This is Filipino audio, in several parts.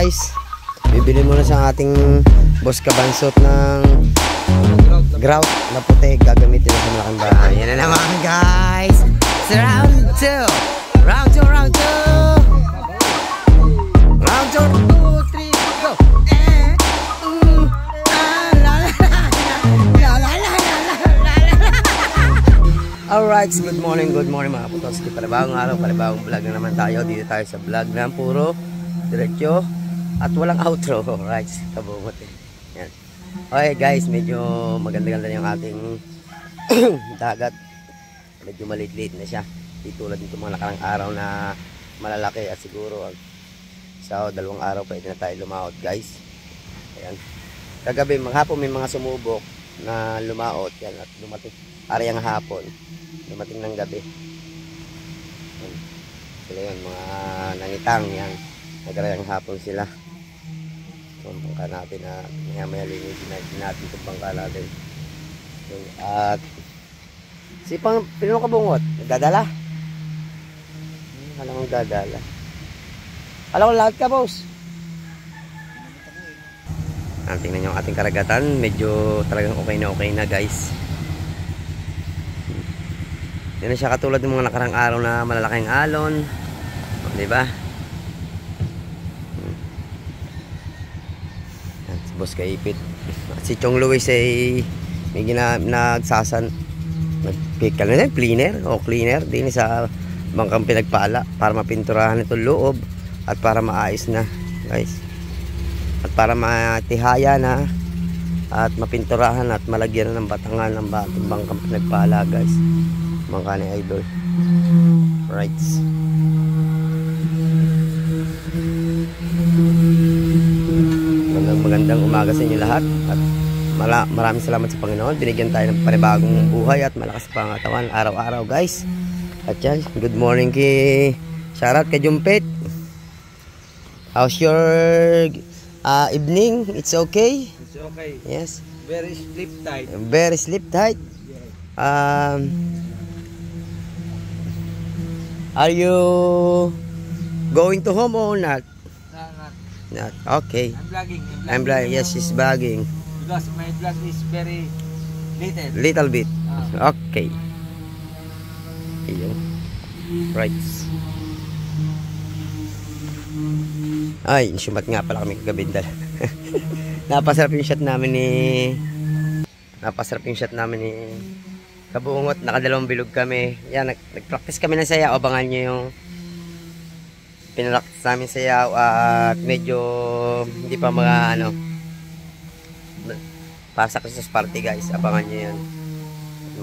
guys, bibili muna sa ating boss kabansot ng grout na puti. Gagamitin na sa malaking bahay. Yan na naman guys. It's round 2. Round 2, round 2. Round 2, 3, go. Alright, good morning mga putoski. Palibagong araw, palibagong vlog na naman tayo. Dito tayo sa vlog na puro diretso at walang outro. Alright, kabungot eh. Yan. Okay guys, medyo maganda-ganda yung ating dagat. Medyo maliit-liit na siya. Di tulad nito mga nakarang araw na malalaki at siguro sa 2 araw pwede na tayo lumaot guys. Ayan. Kagabi, maghapon may mga sumubok na lumaot. Yan, at dumating ariyang hapon. Dumating ng gabi. Yan. Sila yun, mga nangitang yan. Nagarayang hapon sila. Itong bangka natin na maya linisin natin itong bangka natin. At si Pinong Kabungot, nagdadala? Alam mong dadala. Alam ko lahat ka, boss. Tingnan nyo ang ating karagatan. Medyo talagang okay na guys. Hindi na siya katulad ng mga nakarang araw na malalaking alon. Diba? Si Boss Kaipit. At si Chong Luis ay may nagpikal na yun, cleaner din sa bangkang pinagpala para mapinturahan itong loob at para maayos na guys. At para matihaya na at mapinturahan at malagyan na ng batangan ng bangkang pinagpala guys. Bangka ni Idol. Right. Magandang umaga sa inyo lahat at maraming salamat sa Panginoon. Binigyan tayo ng panibagong buhay at malakas pangatawan araw-araw guys. At yan, good morning kay Sharat, kay Jumpet. How's your evening? It's okay? It's okay. Yes. Very sleep tight. Very sleep tight. Are you going to home or not? Not. Okay. I'm vlogging. I'm vlogging. Yes, she's vlogging. Because my vlog is very little. Little bit. Okay. Iyo. Right. Ay, sumat nga pala kami kagabindal. Napasarap yung shot namin ni Kabungot. Nakadalawang bilog kami. Yan, nag-practice kami ng sayaw. Abangan nyo yung pinaractice namin sayaw. At medyo hindi pa mga pasak sa party guys. Abangan nyo yan.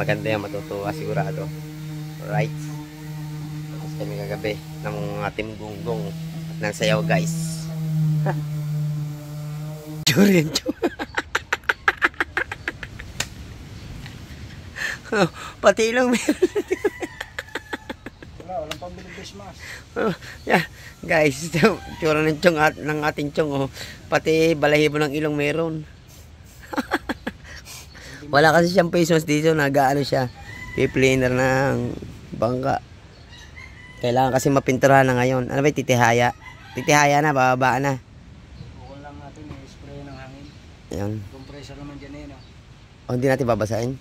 Maganda yan, matutuwa sigurado. Right. Tapos kami kagabi ng ating gunggong ng sayaw guys. Jurin. Pati lang meron. Walang pambiling face mask. Yeah, guys, tsura ng tiyong ng ating tiyong pati balahibo ng ilong meron. Wala kasi siyang face mask dito, nag-aano siya, piplaner ng bangka. Kailangan kasi mapinturahan na ngayon. Ano ba, titihaya? Titihaya na, bababa na. Bukol lang natin, spray ng hangin. Yan. Compressor naman dyan Hindi natin babasahin?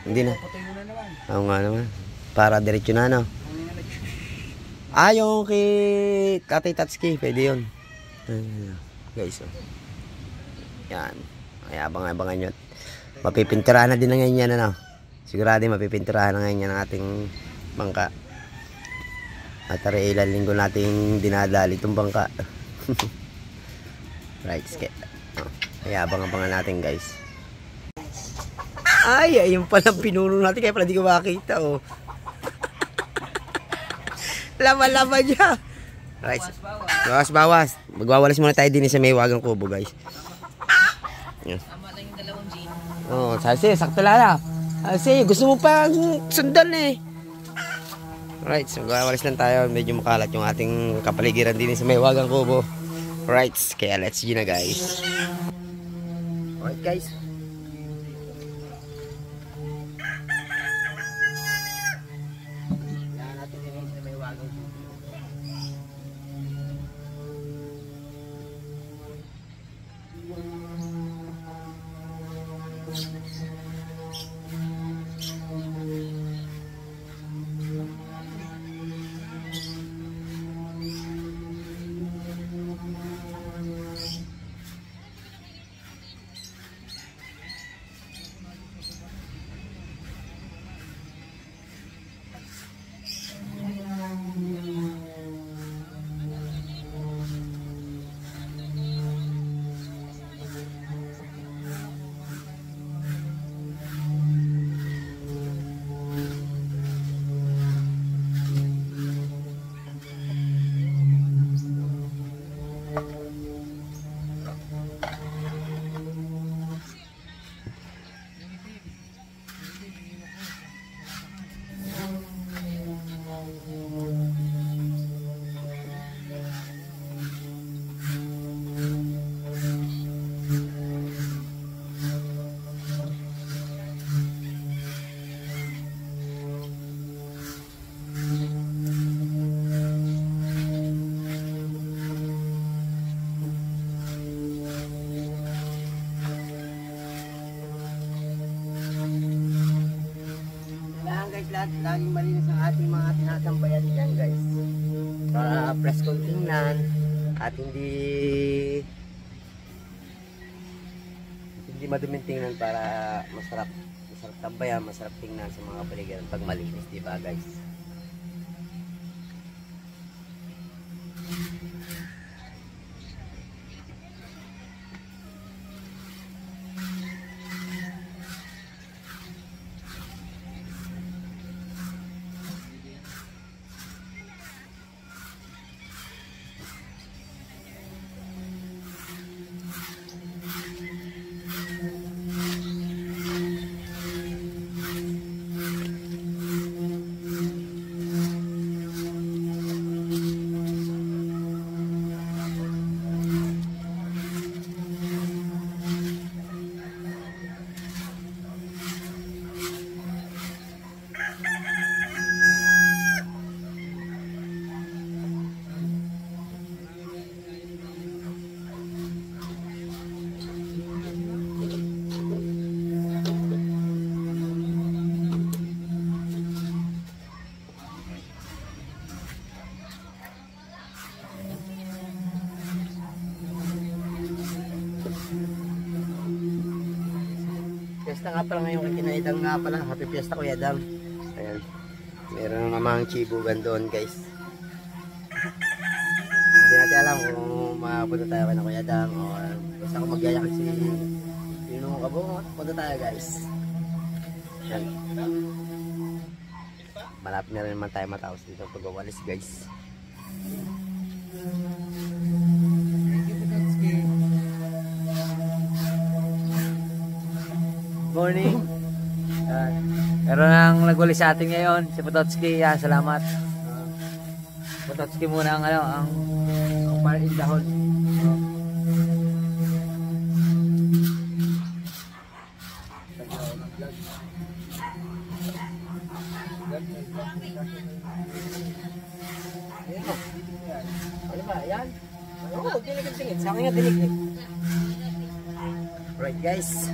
Hindi na. Patuloy mo na naman. Oo nga naman. Para diretso na, no? Yung kay Tatay Tatsuki, pwede yun. Guys, yan. Ay, abangan nyo. Mapipinturahan na din na ngayon yan, ano? Sigurado mapipinturahan na ngayon yan ang ating bangka. At tara, ilang linggo nating dinadali itong bangka. Right, skate. Ay, abangan natin, guys. Ay, ayun palang pinuno natin. Kaya pala di ko makakita, oh. Laman-laman niya. Right. Bawas. Magwawalis muna tayo din sa may wagang kubo, guys. Yan. Oh, Salsi, sakto lala. Salsi, gusto mo pa sundan eh. Right, so magwawalis lang tayo. Medyo makalat yung ating kapaligiran din sa may wagang kubo. Right, kaya let's go na, guys. Alright, guys. laging malinis ang ating mga tinatambayan dyan guys. Para press kong tingnan at hindi maduming tingnan, para masarap tambayan, masarap tingnan sa mga kapaligiran pag malinis, di ba guys? Fiesta nga pala ngayon kay Kinaidang nga pala. Happy Fiesta Kuya Dang. Ayan. Meron namang chibugan doon guys. Hindi natin alam kung mapunta tayo kay Kuya Dang o basta kung magyayakit si Pinong Kabungot. Punta tayo guys. Ayan. Malapit na rin naman tayo matapos dito pag-awalis guys. Morning. Meron nang naguli sa atin ngayon, si Pototski. Salamat. Pototski muna ang ang fire in the hole. Ano ba? Yan? Oo, dinig-singit. Sa akin nga dinig. Right guys.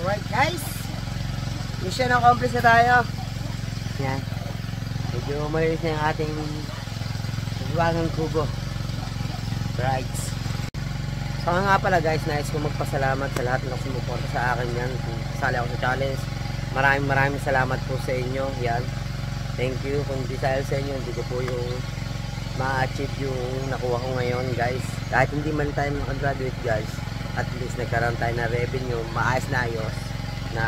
Alright guys, mission accomplished na tayo. Yan, medyo malinis na yung ating buwangang kubo. Right. So nga pala guys, nais ko magpasalamat sa lahat na sumuporta sa akin yan. Kasali ako sa challenge. Maraming salamat po sa inyo. Yan, thank you. Kung di dahil sa inyo, hindi ko po yung ma-achieve yung nakuha ko ngayon guys. Kahit hindi man tayo makagraduate guys, at least nagkaroon tayo na revenue, maayos na ayos na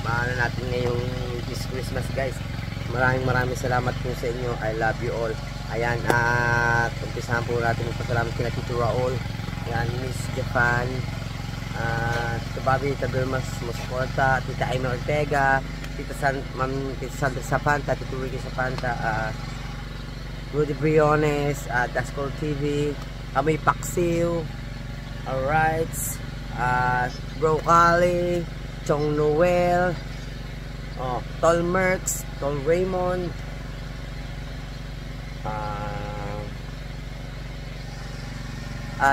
maano natin ngayong this Christmas guys. Maraming salamat po sa inyo. I love you all. Ayan, at umpisahan po natin magpasalamat kina Tito Raul, ayan, Miss Japan, Tita Bobby, Tita Vilma Musporta, Tita Aimee Ortega, Tita Sandra Sapanta, Tito Ricky Sapanta, Rudy Briones, Dascol TV, Amoy Paksiw. Alright, Bro Kali, Chong Noel, Tol Merx, Tol Raymond,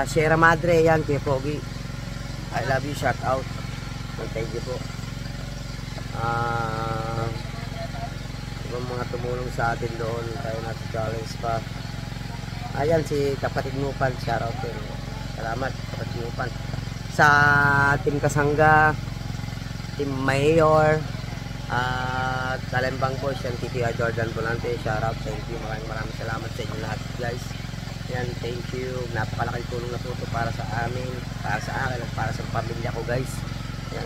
Sierra Madre, yan, kay Pogi. I love you, shout out. Thank you po. Ibang mga tumulong sa atin doon, tayo natin challenge pa. Ayan, si Kapatid Mupan, shout out din. Salamat Kapatid Mupan. Sa Team Kasangga, Team Mayor, at Talembang po, siyang Titi Jordan Volante, shout out, thank you. Maraming salamat sa inyo lahat guys. Yan, thank you. Napakalaking tulong na po ito para sa amin, para sa akin, at para sa pamilya ko guys. Yan.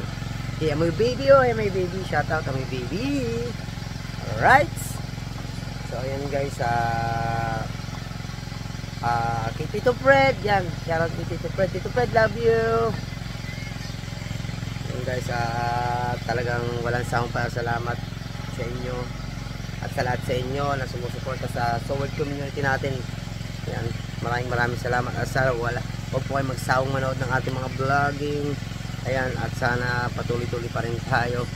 Hey, my baby, oh, my baby. Shout out to my baby. Alright. So, ayan guys, kay Tito Fred, yan. Shout out kay Tito Fred. Tito Fred, love you. Yan guys, talagang walang sawang pasalamat sa inyo at sa lahat sa inyo na sumusuporta sa Soward community natin. Yan, maraming salamat. Huwag po kayo magsawang manood ng ating mga vlogging. Ayan, at sana patuloy-tuloy pa rin tayo.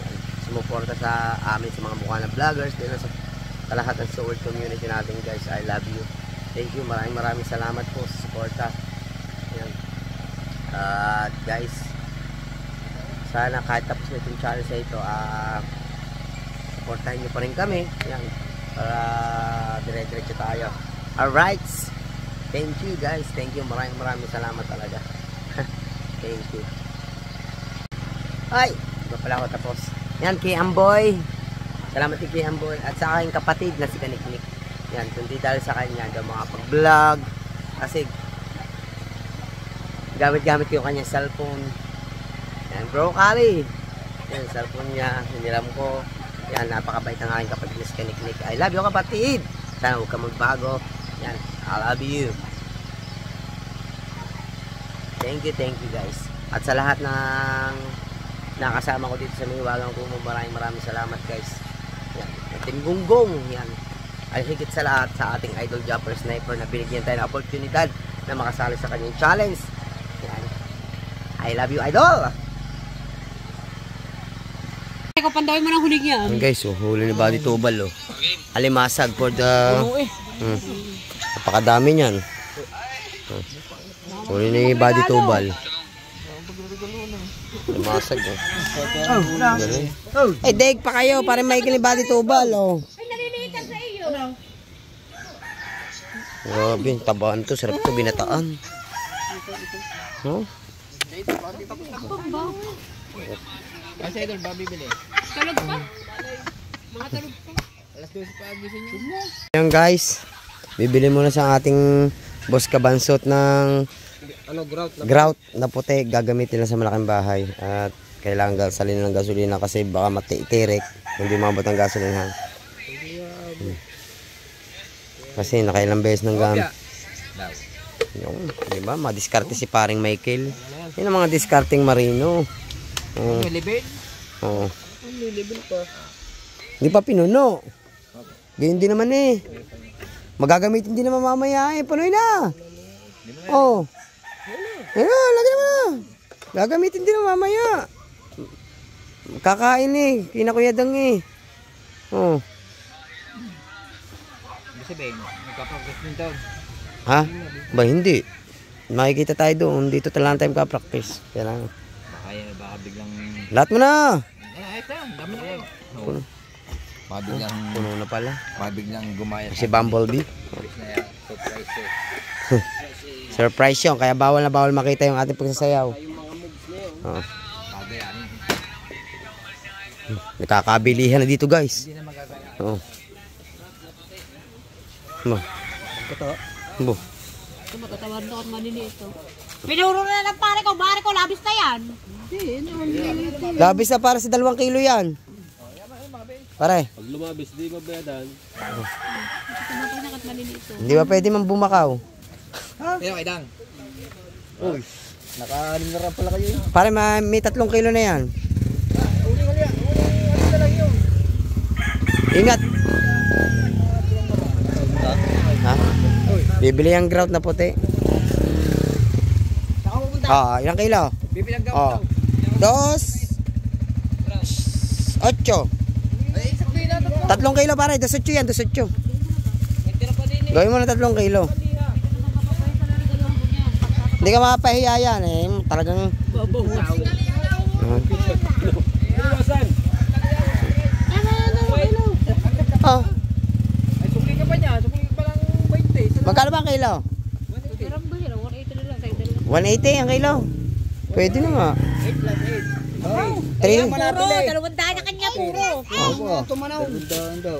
Yan, sumuporta sa amin, sa mga mukha na vloggers, din sa lahat ng Soward community natin guys. I love you. Thank you, maraming salamat po sa suporta. Yan. At guys, sana kahit tapos na itong challenge na ito, supportahin nyo pa rin kami. Yan, para dire-diretso tayo. Alright, thank you guys, thank you, maraming salamat talaga. Thank you. Ay, hindi pala ako tapos. Yan, kay Amboy, salamat kay Amboy at sa aking kapatid na si Kaniknik. Yan, kundi dahil sa kanya daw makapag-vlog kasi gamit yung kanyang cellphone. Yan, bro Kali, yan, cellphone niya, hiniram ko. Yan, napakabait ng aking kapatid na si Kaniknik. I love you kapatid, sana huwag ka magbago. Yan, I love you. Thank you guys. At sa lahat ng nakasama ko dito sa Miwagang Kumu, maraming salamat guys. Yan, Team Gunggong, yan. Ay higit sa lahat sa ating idol Jumper Sniper na binigyan tayo ng oportunidad na makasali sa kanyang challenge. Yan. I love you, idol. Ikaw pandawin mo ng huling yan. Guys, huli ni Buddy Tubal, oh. Alimasag for the napakadami niyan. Huli ni Buddy Tubal. Alimasag, oh. Eh, daig pa kayo para may ni Buddy Tubal, oh. Ay, naliliitan sa iyo. Grabe, tabaan to. Sarap to, binataan. No? Kasi idol, ba bibili? Talog pa? Mga talog pa? Alas 12 pa gising nyo. Ayan guys, bibili muna sa ating boss kabansot ng grout na puti. Gagamitin lang sa malaking bahay. At kailangan salin ng gasolina kasi baka matitirik. Hindi mabot ang gasolina. Kasi nakailang beses ng gamit. Yung, diba? Madiskarte si paring Michael. Yan ang mga diskarting marino. Oh. Oh. Hindi pa pinuno. Ganyan din naman eh. Magagamitin din naman mamaya eh. Punoy na. Oh. Ayun, lagi naman. Gagamitin din naman mamaya. Kakain eh. Kinakuyadang eh. Oh. Sabihin, magka-practice din daw. Ha? Ba hindi. Makikita tayo doon. Dito talagang tayo magka-practice. Kaya lang. Baka biglang... Lahat mo na. Ito, dami na yun. Puno. Baka biglang... Puno na pala. Baka biglang gumaya. Si Bumblebee. Surprise eh. Surprise yun. Kaya bawal na bawal makita yung ating pagsasayaw. Oh. Bagay yan. Nakakabilihan na dito guys. Oh. Bo. Bo. Ito matatawad na ako maliliito. Pinuro na lang pare ko, labis na yan. Labis na para sa 2 kilo yan. Pare. Pag lumabis, di mabayadan. Ito maliliito. Hindi ba pwede man bumakaw? Pero kay Dang. Uy, naka-anim na pala kayo. Pare, may 3 kilo na yan. Ingat. Ha? Bibili ang grout na puti. Ilang kilo? Bibilang daw. 2 8 3 kilo pare, 18 yan, 18. Gawin mo na 3 kilo. Hindi ka mapahiya yan eh. Talagang oh. Ay, sukli ka pa niya. Sukli ka pa lang 20. Magkano ba ang kilo? 180 ang kilo. Pwede na nga. 8 plus 8. 3. Puro, 200 na kanya puro. Tumanaw. 200 daw.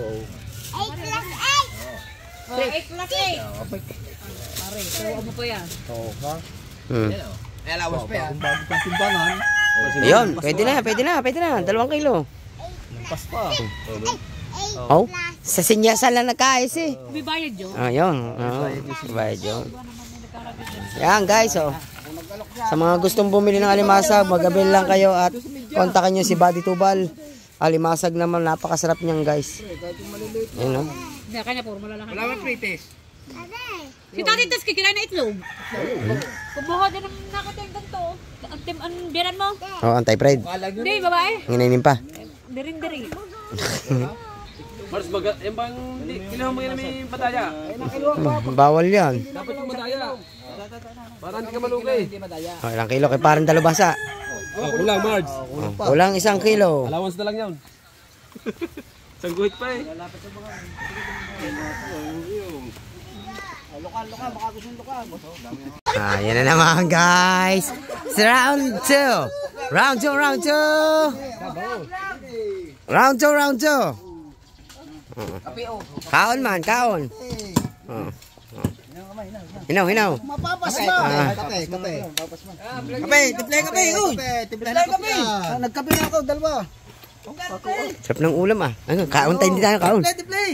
Oh, 8 plus 8. Pare, tuwa mo pa yan. Oo ka. Alawas pa yan. Bago pang timbangan. Ayun, pwede na. 2 kilo. Lampas pa. Oh, sa sinyasan lang nagkaayos eh. May bayad yun. Ayun, bayad yun. Yan guys, oh. Sa mga gustong bumili ng alimasag, mag-avail lang kayo at kontakin nyo si Buddy Tubal. Alimasag naman, napakasarap niyan guys. Ayun, oh. Hindi, kanya puro malalaki. Wala man pretest. Si Tati Tas kikirain na itlog. Kumuha din ng nakating ganito. Ang biran mo? Oh, anti-pride. Hindi, babae. Nginainin pa. Diri. Mars baga, yung bang kinuha mo yan may bataya. Bawal yan. Dapat yung bataya. Para hindi ka malugay. Oh, ilang kilo kay parang dalubasa. Oh, kulang Mars. Oh, kulang 1 kilo. Allowance na lang yan. Sangguhit pa eh. Yan na naman guys. It's round 2. Round 2. Round 2. Kaon man, kaon. Hinaw. Mapapas ba? Kape. Kape. Uy. Kape. Nagkape na ako, dalawa. Sarap ng ulam ah. Ano, kaon tayo, hindi tayo kaon.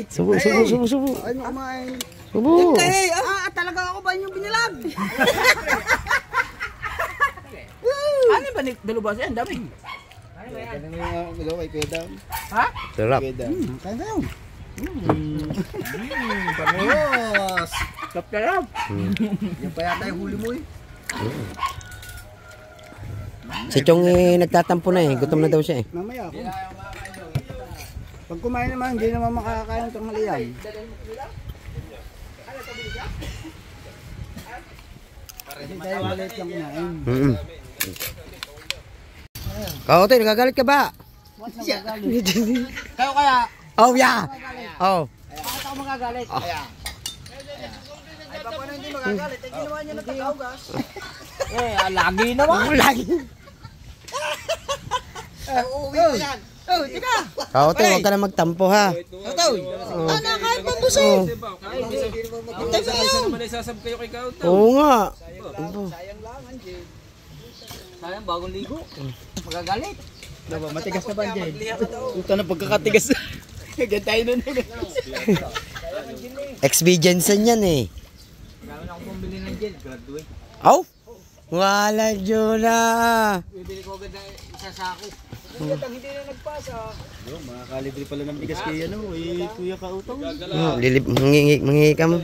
Subo. Ay, kumain. Subo. Talaga ako ba yung binilag? Ano ba dalawa siya? Ang dami. Sarap. Kain kayo. Pamos. Sarap. Yan pa yata yung huli mo eh. Si Chong nagtatampo na eh. Gutom na daw siya eh. Mamaya ako. Pag kumain naman, hindi naman makakakain ng tanghalian. Hindi tayo malit lang kumain. Kaotoy, nagagalit ka ba? Kayo kaya? Oh, yeah. Oh. Bakit ako magagalit? Kaya. Ay, paano hindi magagalit? Ay, ginawa niya ng tagaugas. Lagi naman. Lagi. Uuwi ko yan. Oh, tika! Kaotoy, huwag ka na magtampo ha. Totoy! Nakain pa busog! Isa naman ay sasab kayo kay Kauto. Oo nga. Sayang, bagong ligo. Magagalit. Diba, matigas na ba dyan? Ito na pagkakatigas. Ganyan tayo nun. Ex-Jensen yan eh. Gawin ako pambili ng gel. Graduate. Oh? Wala dyan na. Bibili ko agad ng isa sako. Hindi na nagpasa. Mga kalibre pala ng bigas kay Kuya Kautong. Mangingi ka mo.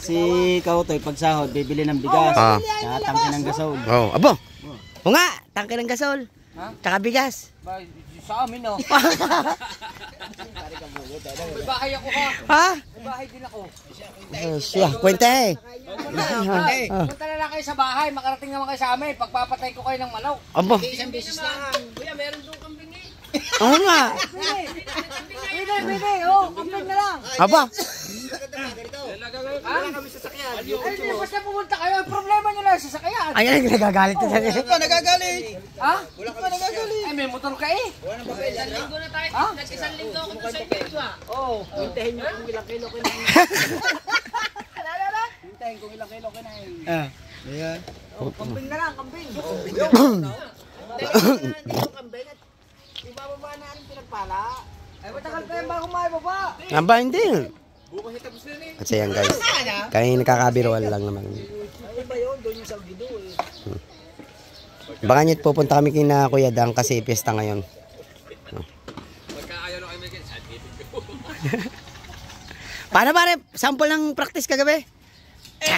Si Kautoy, pag sahod, bibili ng bigas. Tatangkin ng gasol. Oh, abo. O nga, tangke ng gasol. Tsaka bigas. Sa amin no. May bahay ako ha. Ha? May bahay din ako. Siya, kwenta eh. Punta na lang kayo sa bahay. Makarating naman kayo sa amin. Pagpapatay ko kayo ng manok. Abo. Isang beses lang. Kuya, meron doon kambing eh. Oo nga. Bide. Oh, kambing na lang. Aba. Wala kami sasakyan. Ay, hindi. Basta pumunta kayo. Ang problema nyo lang sa sasakyan. Ayan, nagagalit na siya. Ito, nagagalit. Ha? Wala ka nagagalit. Ay, may motor ka eh. Isang linggo na tayo. Nag-isang linggo ako doon sa inyo ah. Oo. Hintahin nyo kung ilang kilo kinain. Hintahin kung ilang kilo kinain. Ayan. Kambing na lang, kambing. Ibababa na ang pinagpala. Ay, matagal pa yan bago maibaba. Aba, hindi. Kasi yan guys. Kaya nakakabiruan lang naman. Ay ba yun? Doon yung sa Gido eh. Baka nyo pupunta kami kina Kuya Dang kasi piyesta ngayon. Paano pare? Sample ng practice kagabi? Ha?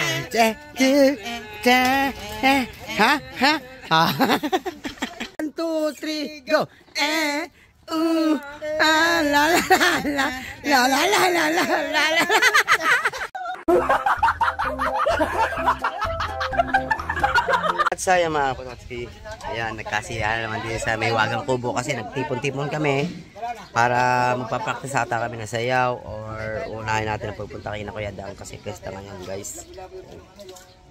Ha? 1, 2, 3, go! La la la la la la la la la la. At saya mga kapatid, ayan, nagkasiyahan naman din sa may wagang kubo kasi nagtipon-tipon kami para magpa-practice ata kami na sayaw or unahin natin na pupunta kayo na Kuya Dang kasi pesta ngayon guys.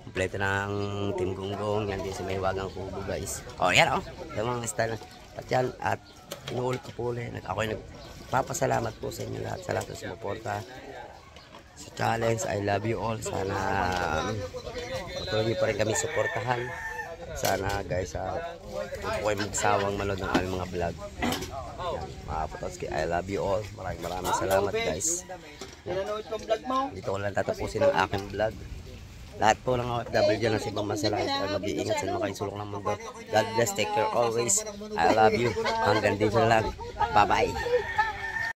Kompleto ng Team Gonggong, yan din sa may wagang kubo guys. O yan o, yung mga style at yan at inuulit ko po ulit. Ako'y nagpapasalamat po sa inyo lahat, sa lahat ng sumuporta sa challenge. I love you all. Sana patuloy niyo pa rin kami suportahan. Sana guys, huwag po kayo magsawang manood ng aming mga vlog. Yan, mga Pototski, I love you all. Maraming salamat guys. Pinanood kong vlog mo. Dito ko lang tatapusin ang aking vlog. Lahat po ng OFW dyan sa ibang bansa lang ay mag-iingat sa mga kaisulok ng mundo. God bless, take care always. I love you. Hanggang dito lang. Bye bye.